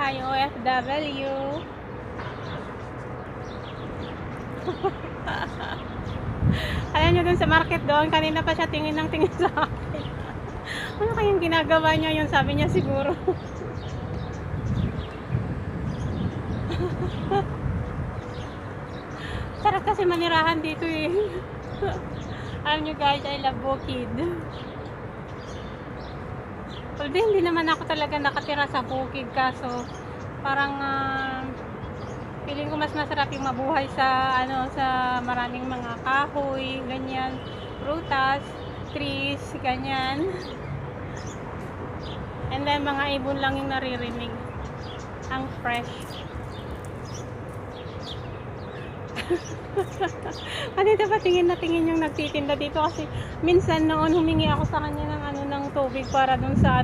tayong OFW. Alam nyo dun sa market doon, kanina pa siya tingin ng tingin sa akin. Ano kayang ginagawa niya yun? Sabi niya siguro. Sarap kasi manirahan dito eh. Alam nyo guys, I love Bukid. Although hindi naman ako talaga nakatira sa Bukid, kaso parang feeling ko mas masarap yung mabuhay sa sa maraming mga kahoy, ganyan, prutas, trees, ganyan. And then mga ibon lang yung naririnig. Ang fresh. Kanina pa tingin na tingin yung nagtitinda dito kasi minsan noon humingi ako sa kanya ng ng tubig para dun sa